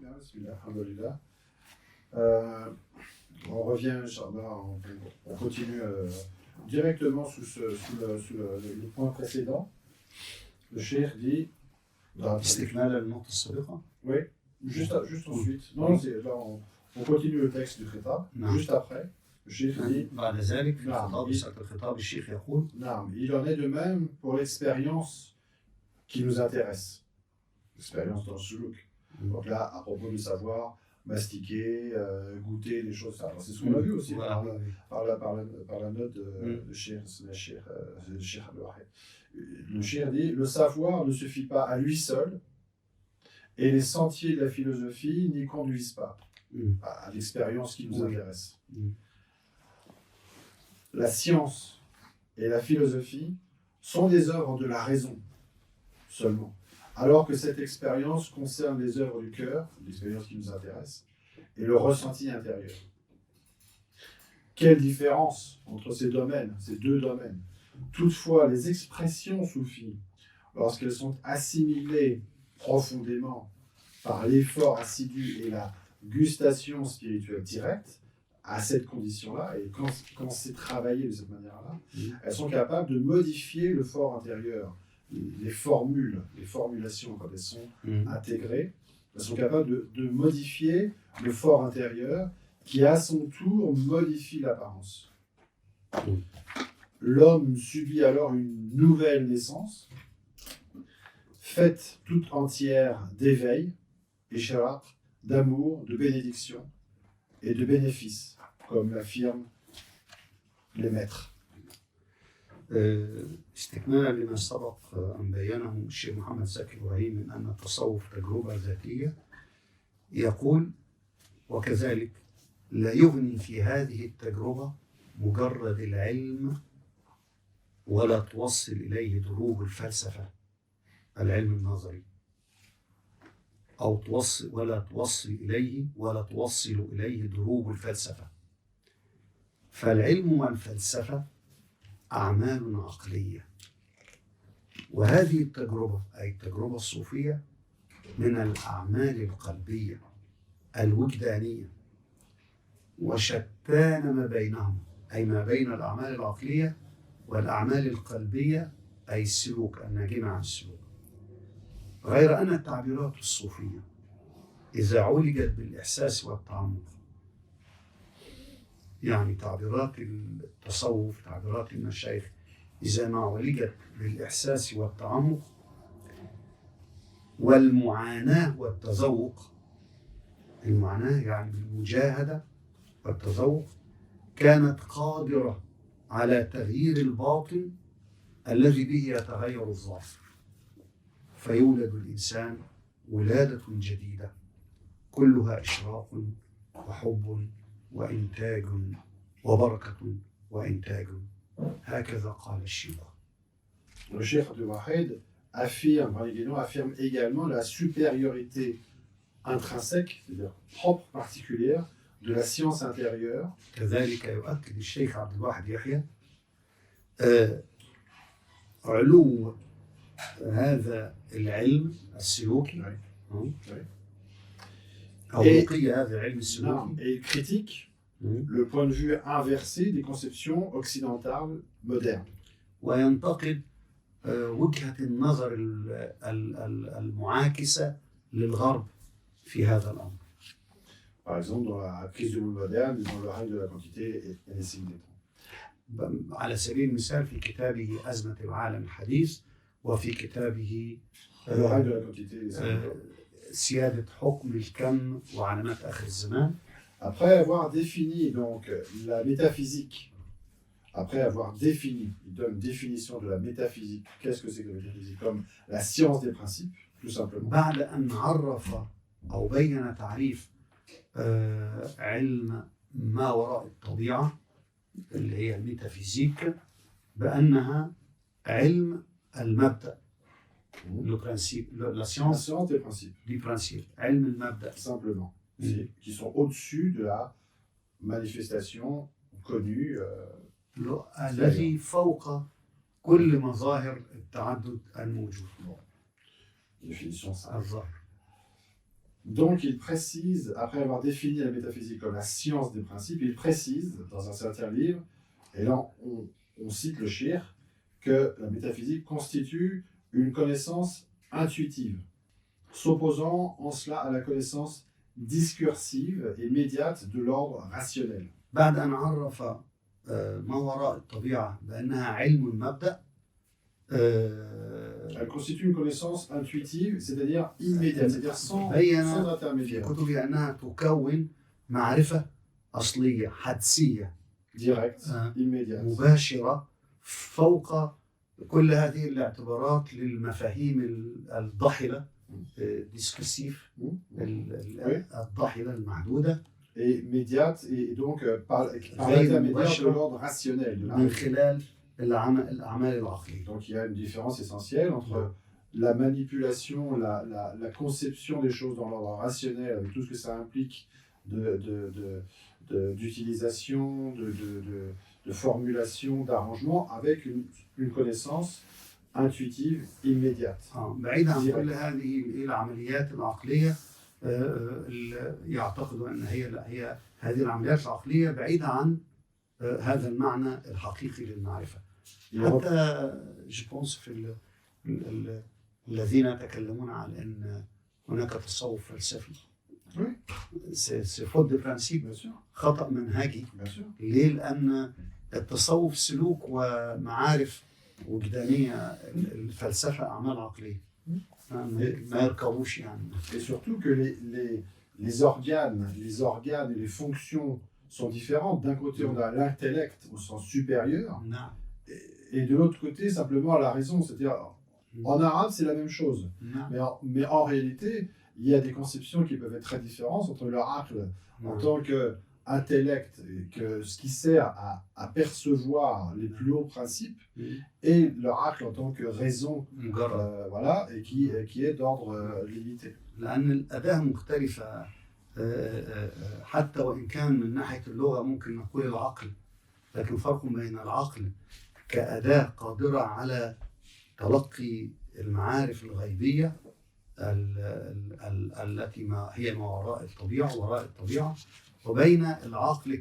Alhamdulillah. On revient, Inch'Allah, on continue directement sous le point précédent. Le cheikh dit. استكمال النقطة السابقة. Oui, juste ensuite. Non, là, on continue le texte du khitab. Juste après, le cheikh dit. بعد ذلك في الخطاب سألت الخطاب الشيخ يقول. Il en est de même pour l'expérience qui nous intéresse. L'expérience dans le suluk. Donc là, à propos du savoir, mastiquer, goûter des choses, ça. C'est ce qu'on a vu aussi par la note de Cheikh Abdel-Wahid. Le Cheikh dit, le savoir ne suffit pas à lui seul et les sentiers de la philosophie n'y conduisent pas à l'expérience qui nous intéresse. La science et la philosophie sont des œuvres de la raison seulement. Alors que cette expérience concerne les œuvres du cœur, l'expérience qui nous intéresse, et le ressenti intérieur. Quelle différence entre ces deux domaines. Toutefois, les expressions soufis, lorsqu'elles sont assimilées profondément par l'effort assidu et la gustation spirituelle directe, à cette condition-là, et quand c'est travaillé de cette manière-là, elles sont capables de modifier le fort intérieur. Les formulations, quand elles sont intégrées, elles sont capables de modifier le fort intérieur qui, à son tour, modifie l'apparence. L'homme subit alors une nouvelle naissance, faite toute entière d'éveil, écharat, d'amour, de bénédiction et de bénéfice, comme l'affirment les maîtres. استكمالا لما سبق أن بينه الشيخ محمد زكي إبراهيم من أن التصوف تجربة ذاتية، يقول: وكذلك لا يغني في هذه التجربة مجرد العلم ولا توصل إليه دروب الفلسفة، العلم النظري، أو توصل إليه دروب الفلسفة. فالعلم والفلسفة أعمال عقلية، وهذه التجربة أي التجربة الصوفية من الأعمال القلبية الوجدانية، وشتان ما بينهم أي ما بين الأعمال العقلية والأعمال القلبية أي السلوك الناجمة عن السلوك. غير أن التعبيرات الصوفية إذا عولجت بالإحساس والتعمق، يعني تعبيرات التصوف، تعبيرات المشايخ إذا ما عولجت بالإحساس والتعمق والمعاناة والتذوق، المعاناة يعني بالمجاهدة والتذوق، كانت قادرة على تغيير الباطن الذي به يتغير الظاهر، فيولد الإنسان ولادة جديدة كلها إشراق وحب وإنتاج وبركة وإنتاج، هكذا قال الشيخ. Le cheikh Abdel-Wahid affirme également la supériorité intrinsèque, c'est-à-dire propre, particulière, de la science intérieure. كذلك يؤكد الشيخ عبد الواحد يحيى علو هذا العلم السلوكي أو رقي هذا العلم السلوكي. Et il critique le point de vue inversé des conceptions occidentales modernes. وينتقد وجهة النظر المعاكسة للغرب في هذا الأمر. Par exemple, dans la crise du monde moderne, dans le règne de la quantité et des signes des temps. على سبيل المثال في كتابه أزمة العالم الحديث، وفي كتابه le règne de la quantité et des signes des temps. سيادة حكم الكم وعلامات آخر الزمان. Après avoir défini donc la métaphysique, il donne une définition de la métaphysique. Qu'est-ce que c'est que la métaphysique? Comme la science des principes, tout simplement. بعد أن عرف أو بين تعريف علم ما وراء الطبيعة اللي هي الميتافيزيك بأنها علم المبدأ. Le principe, la science des principes. Du principe, علم المبدأ. Simplement. Qui sont au-dessus de la manifestation connue. الذي فوق كل مظاهر التعدد الموجود. Définition simple. الظاهر. Donc, il précise, après avoir défini la métaphysique comme la science des principes, il précise dans un certain livre, et là on cite le Shir, que la métaphysique constitue une connaissance intuitive, s'opposant en cela à la connaissance discursive et médiate de l'ordre rationnel. بعد أن عرف ما وراء الطبيعة بأنها علم المبدأ Elle constitue une connaissance intuitive, c'est-à-dire immédiate, c'est-à-dire sans بين في intermédiaire, كتبه أنها تكون معرفة أصلية حدسية directe, immédiate. مباشرة فوق كل هذه الاعتبارات للمفاهيم الضحلة discursif الضحلة المحدودة Et médiate, et donc par l'intermédiaire de l'ordre rationnel. De من خلال الأعمال العقلية. Donc il y a une différence essentielle entre la manipulation, la conception des choses dans l'ordre rationnel, avec tout ce que ça implique d'utilisation, de formulation, d'arrangement, avec une connaissance intuitive immédiate. بعيد عن كل هذه العمليات العقلية يعتقد أن هي هذه العمليات العقلية بعيدة عن هذا المعنى الحقيقي للمعرفة. حتى جبونس في الذين يتكلمون عن أن هناك تصوف فلسفي. c'est faute de principe. خطأ منهجي. ليه؟ لأن التصوف سلوك ومعارف وجدانية، الفلسفة أعمال عقلية. ما يركبوش يعني. Et surtout que les organes et les fonctions sont différentes. D'un côté, on a l'intellect au sens supérieur, et de l'autre côté, simplement la raison. C'est-à-dire, en arabe, c'est la même chose. Mais en réalité, il y a des conceptions qui peuvent être très différentes entre le aql en tant qu'intellect, que ce qui sert à percevoir les plus hauts principes, et le aql en tant que raison, voilà, et qui est d'ordre limité. لأن الأداة مختلفة حتى وإن كان من ناحية اللغة ممكن نقول العقل، لكن فرق بين العقل كأداة قادرة على تلقي المعارف الغيبية التي هي ما وراء الطبيعة، وبين العقل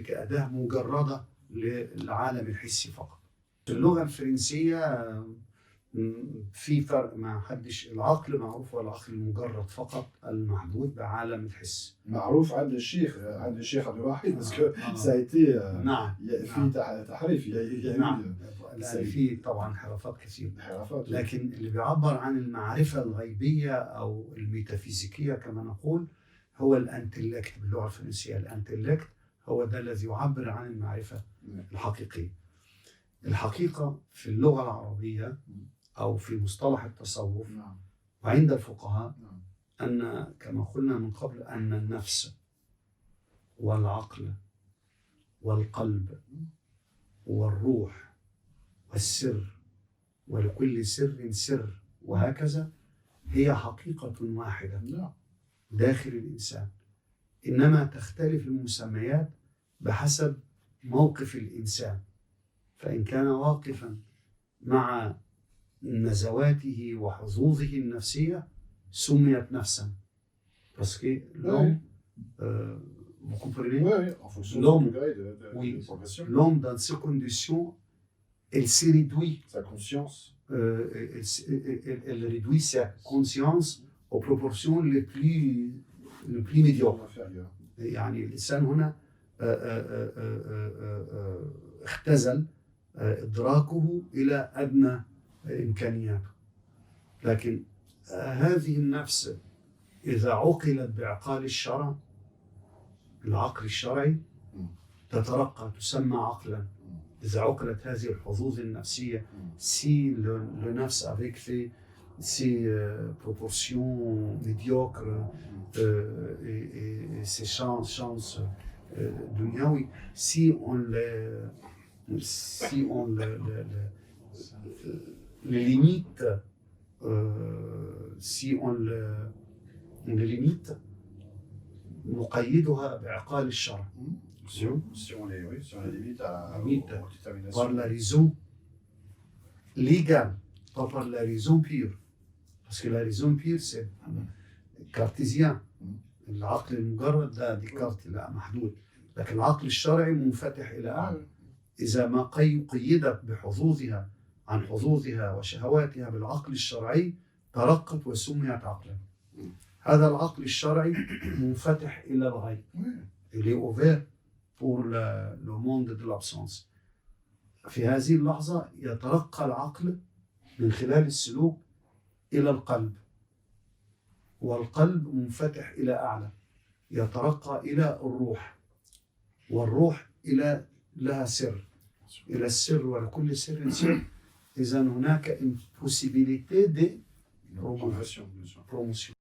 كأداة مجردة للعالم الحسي فقط. اللغة الفرنسية في فرق، ما حدش العقل معروف هو العقل المجرد فقط المحدود بعالم الحس. معروف عند الشيخ عبد الواحد باسكو ça a été نعم في تحريف نعم في طبعا حرفات كثير، لكن اللي بيعبر عن المعرفة الغيبية أو الميتافيزيكية كما نقول هو الانتلكت باللغة الفرنسية. الانتلكت هو ده الذي يعبر عن المعرفة الحقيقية. الحقيقة في اللغة العربية أو في مصطلح التصوف وعند الفقهاء أن كما قلنا من قبل أن النفس والعقل والقلب والروح والسر ولكل سر سر وهكذا هي حقيقة واحدة داخل الإنسان، إنما تختلف المسميات بحسب موقف الإنسان. فإن كان واقفا مع نزواته وحظوظه النفسية سميت نفسا. Parce que l'homme, vous comprenez? L'homme dans ces conditions, elle se réduit. Sa conscience. Elle réduit sa conscience aux proportions les plus médiocres. يعني الإنسان هنا اختزل إدراكه إلى أدنى إمكانياته. لكن هذه النفس إذا عقلت بعقال الشرع، العقل الشرعي، تترقى تسمى عقلا. إذا عقلت هذه الحظوظ النفسية، si le nafs avec ses proportions médiocres et ses chances dunyawi, si on les limite, si on les limite, نقيدها بعقال الشرع. Si on les limite par la raison légale, pas par la raison pure. Parce que la raison pure, c'est كارتيزيان. العقل المجرد ده ديكارت لا محدود، لكن العقل الشرعي منفتح إلى أعلى. إذا ما قيدت بحظوظها عن حظوظها وشهواتها بالعقل الشرعي ترقت وسميت عقلا. هذا العقل الشرعي منفتح إلى الغيب. Il est ouvert pour le monde de l'absence. في هذه اللحظة يترقى العقل من خلال السلوك إلى القلب، والقلب منفتح إلى أعلى، يترقى إلى الروح، والروح إلى لها سر، إلى السر، ولكل سر سر. إذن هناك une possibilité de promotion.